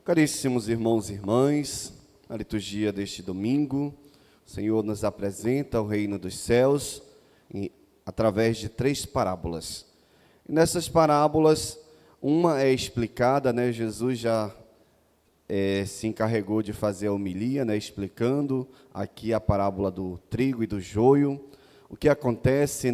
Caríssimos irmãos e irmãs, na liturgia deste domingo, o Senhor nos apresenta o reino dos céus através de 3 parábolas. E nessas parábolas, uma é explicada, Jesus já se encarregou de fazer a homilia, explicando aqui a parábola do trigo e do joio, o que acontece,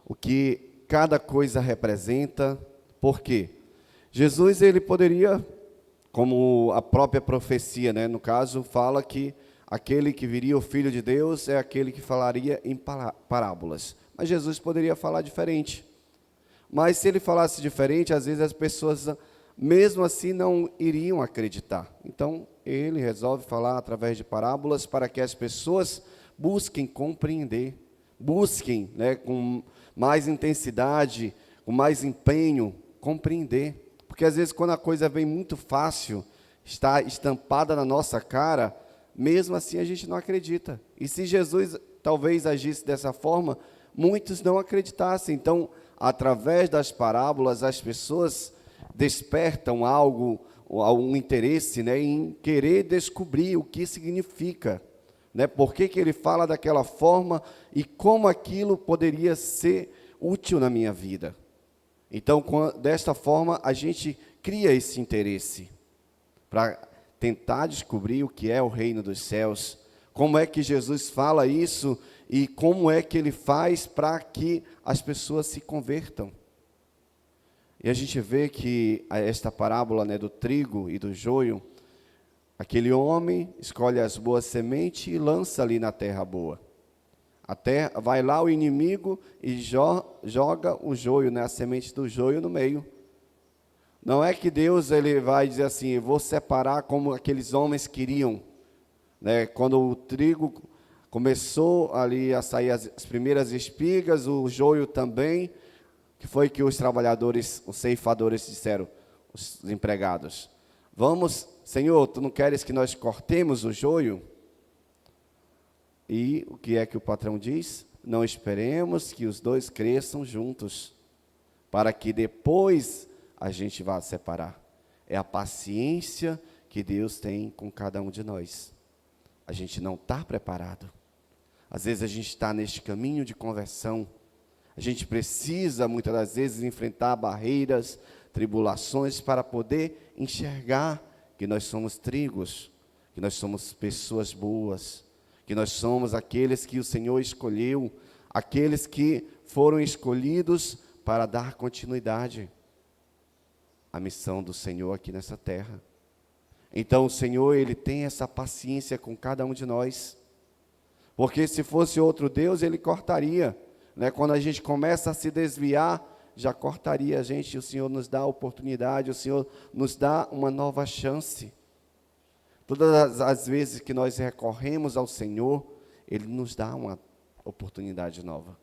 o que cada coisa representa. Por quê? Jesus, ele poderia, como a própria profecia, no caso, fala que aquele que viria o Filho de Deus é aquele que falaria em parábolas. Mas Jesus poderia falar diferente. Mas se ele falasse diferente, às vezes as pessoas, mesmo assim, não iriam acreditar. Então, ele resolve falar através de parábolas para que as pessoas busquem compreender, busquem, com mais intensidade, com mais empenho, compreender. Porque às vezes quando a coisa vem muito fácil, está estampada na nossa cara, mesmo assim a gente não acredita. E se Jesus talvez agisse dessa forma, muitos não acreditassem. Então, através das parábolas, as pessoas despertam um interesse, em querer descobrir o que significa, por que ele fala daquela forma e como aquilo poderia ser útil na minha vida. Então, desta forma, a gente cria esse interesse para tentar descobrir o que é o reino dos céus, como é que Jesus fala isso e como é que ele faz para que as pessoas se convertam. E a gente vê que esta parábola do trigo e do joio, aquele homem escolhe as boas sementes e lança ali na terra boa. Até vai lá o inimigo e joga o joio, a semente do joio no meio. Não é que Deus ele vai dizer assim, vou separar como aqueles homens queriam. Quando o trigo começou ali a sair as primeiras espigas, o joio também, que foi que os trabalhadores, os ceifadores disseram, os empregados, vamos, Senhor, tu não queres que nós cortemos o joio? E o que é que o patrão diz? Não esperemos que os dois cresçam juntos, para que depois a gente vá separar. É a paciência que Deus tem com cada um de nós. A gente não está preparado. Às vezes a gente está neste caminho de conversão. A gente precisa, muitas das vezes, enfrentar barreiras, tribulações, para poder enxergar que nós somos trigos, que nós somos pessoas boas, que nós somos aqueles que o Senhor escolheu, aqueles que foram escolhidos para dar continuidade à missão do Senhor aqui nessa terra. Então o Senhor, ele tem essa paciência com cada um de nós, porque se fosse outro Deus, ele cortaria, quando a gente começa a se desviar, já cortaria a gente, e o Senhor nos dá a oportunidade, o Senhor nos dá uma nova chance. Todas as vezes que nós recorremos ao Senhor, ele nos dá uma oportunidade nova.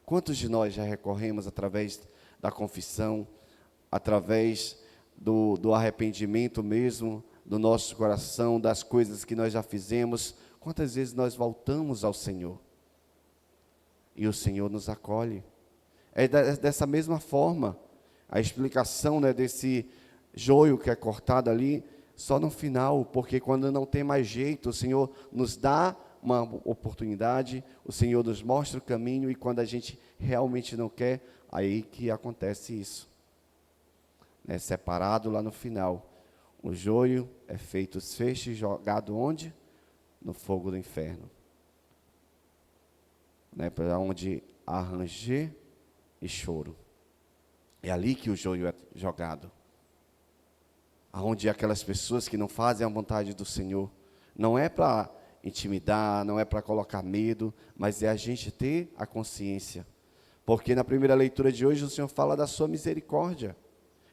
Quantos de nós já recorremos através da confissão, através do arrependimento mesmo, do nosso coração, das coisas que nós já fizemos? Quantas vezes nós voltamos ao Senhor? E o Senhor nos acolhe. É dessa mesma forma, a explicação desse joio que é cortado ali, só no final, porque quando não tem mais jeito, o Senhor nos dá uma oportunidade, o Senhor nos mostra o caminho, e quando a gente realmente não quer, aí que acontece isso. Separado lá no final, o joio é feito os feixes, jogado onde? No fogo do inferno. Para onde há ranger e choro. É ali que o joio é jogado. Aonde aquelas pessoas que não fazem a vontade do Senhor, não é para intimidar, não é para colocar medo, mas é a gente ter a consciência. Porque na primeira leitura de hoje o Senhor fala da sua misericórdia.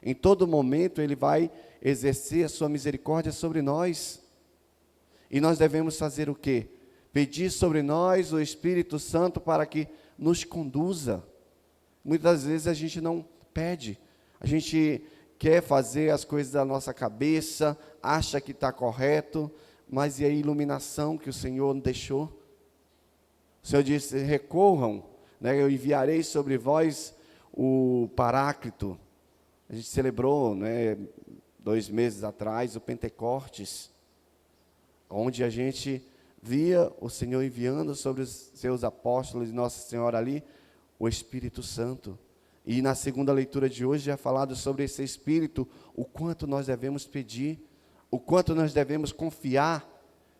Em todo momento ele vai exercer a sua misericórdia sobre nós. E nós devemos fazer o quê? Pedir sobre nós o Espírito Santo para que nos conduza. Muitas vezes a gente não pede, a gente quer fazer as coisas da nossa cabeça, acha que está correto, mas e a iluminação que o Senhor deixou? O Senhor disse, recorram, eu enviarei sobre vós o Paráclito. A gente celebrou, 2 meses atrás, o Pentecostes, onde a gente via o Senhor enviando sobre os seus apóstolos e Nossa Senhora ali, o Espírito Santo. E na segunda leitura de hoje é falado sobre esse Espírito, o quanto nós devemos pedir, o quanto nós devemos confiar,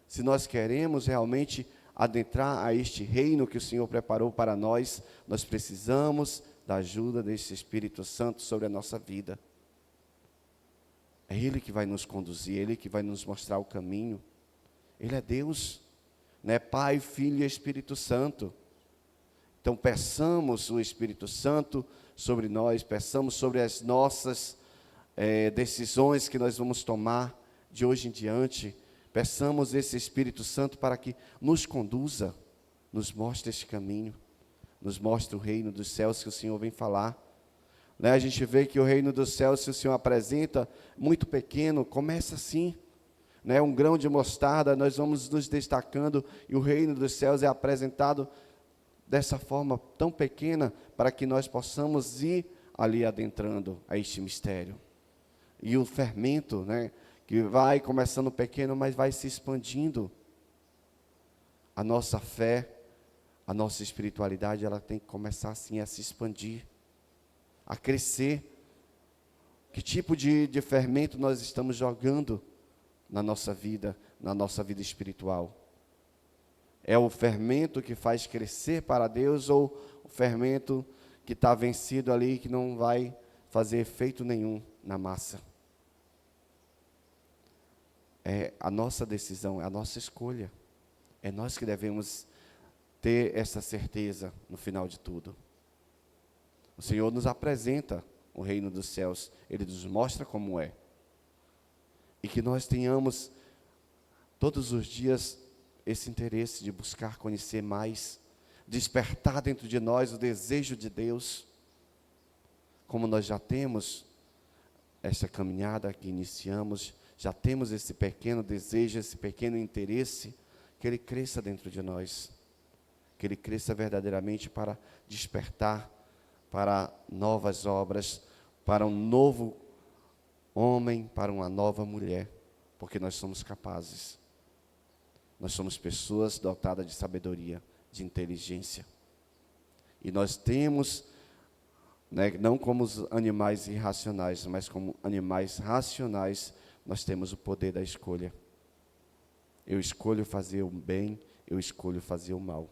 se nós queremos realmente adentrar a este reino que o Senhor preparou para nós. Nós precisamos da ajuda desse Espírito Santo sobre a nossa vida. É Ele que vai nos conduzir, Ele que vai nos mostrar o caminho. Ele é Deus, né? Pai, Filho e Espírito Santo. Então peçamos o Espírito Santo sobre nós, peçamos sobre as nossas decisões que nós vamos tomar de hoje em diante. Peçamos esse Espírito Santo para que nos conduza, nos mostre esse caminho, nos mostre o reino dos céus que o Senhor vem falar. Né? A gente vê que o reino dos céus, se o Senhor apresenta, muito pequeno, começa assim. Né? Um grão de mostarda, nós vamos nos destacando e o reino dos céus é apresentado dessa forma tão pequena para que nós possamos ir ali adentrando a este mistério. E o fermento, né? Que vai começando pequeno, mas vai se expandindo. A nossa fé, a nossa espiritualidade, ela tem que começar assim a se expandir, a crescer. Que tipo de fermento nós estamos jogando na nossa vida espiritual? É o fermento que faz crescer para Deus ou o fermento que está vencido ali, que não vai fazer efeito nenhum na massa? É a nossa decisão, é a nossa escolha. É nós que devemos ter essa certeza no final de tudo. O Senhor nos apresenta o reino dos céus, Ele nos mostra como é. E que nós tenhamos todos os dias esse interesse de buscar conhecer mais, despertar dentro de nós o desejo de Deus. Como nós já temos essa caminhada que iniciamos, já temos esse pequeno desejo, esse pequeno interesse, que ele cresça dentro de nós, que ele cresça verdadeiramente para despertar para novas obras, para um novo homem, para uma nova mulher, porque nós somos capazes. Nós somos pessoas dotadas de sabedoria, de inteligência. E nós temos, né, não como os animais irracionais, mas como animais racionais, nós temos o poder da escolha. Eu escolho fazer o bem, eu escolho fazer o mal.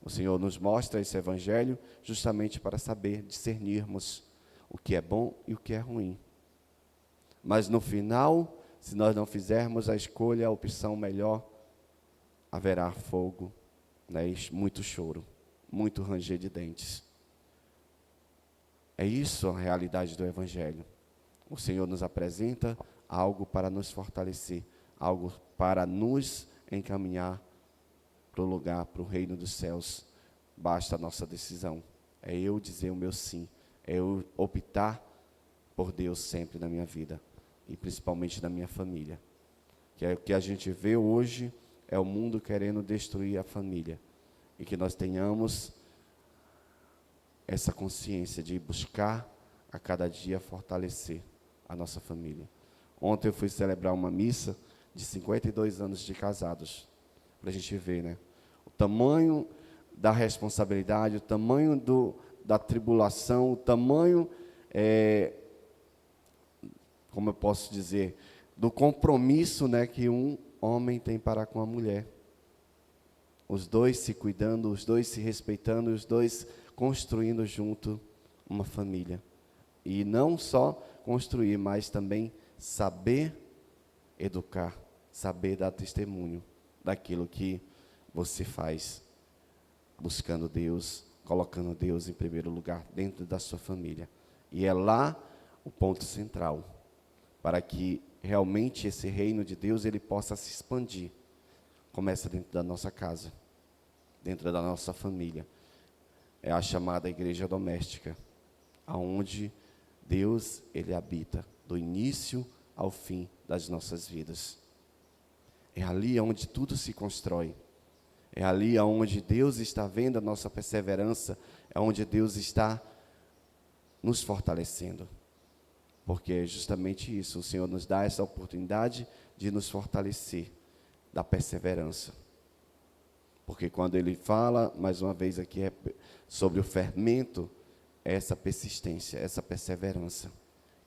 O Senhor nos mostra esse evangelho justamente para saber discernirmos o que é bom e o que é ruim. Mas no final, se nós não fizermos a escolha, a opção melhor, haverá fogo, né, e muito choro, muito ranger de dentes. É isso a realidade do evangelho. O Senhor nos apresenta algo para nos fortalecer, algo para nos encaminhar para o lugar, para o reino dos céus. Basta a nossa decisão. É eu dizer o meu sim. É eu optar por Deus sempre na minha vida. E principalmente na minha família. Que é o que a gente vê hoje, é o mundo querendo destruir a família. E que nós tenhamos essa consciência de buscar a cada dia fortalecer a nossa família. Ontem eu fui celebrar uma missa de 52 anos de casados, para a gente ver, né? O tamanho da responsabilidade, o tamanho da tribulação, o tamanho, como eu posso dizer, do compromisso, né, que um homem tem para com a mulher. Os dois se cuidando, os dois se respeitando, os dois construindo junto uma família. E não só construir, mas também saber educar, saber dar testemunho daquilo que você faz, buscando Deus, colocando Deus em primeiro lugar dentro da sua família. E é lá o ponto central, para que realmente esse reino de Deus ele possa se expandir. Começa dentro da nossa casa, dentro da nossa família. É a chamada igreja doméstica, aonde Deus ele habita do início ao fim das nossas vidas. É ali onde tudo se constrói. É ali onde Deus está vendo a nossa perseverança, é onde Deus está nos fortalecendo. porque é justamente isso, o Senhor nos dá essa oportunidade de nos fortalecer, da perseverança. Porque quando ele fala, mais uma vez aqui, sobre o fermento, é essa persistência, essa perseverança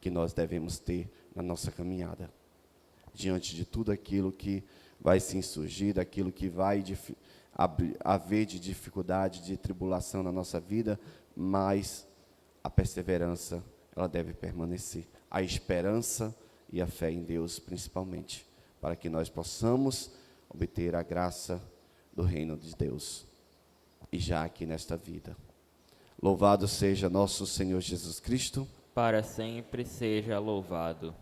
que nós devemos ter na nossa caminhada. Diante de tudo aquilo que vai se insurgir, daquilo que vai haver de dificuldade, de tribulação na nossa vida, mas a perseverança, ela deve permanecer. A esperança e a fé em Deus, principalmente, para que nós possamos obter a graça do reino de Deus, e já aqui nesta vida. Louvado seja nosso Senhor Jesus Cristo. Para sempre seja louvado.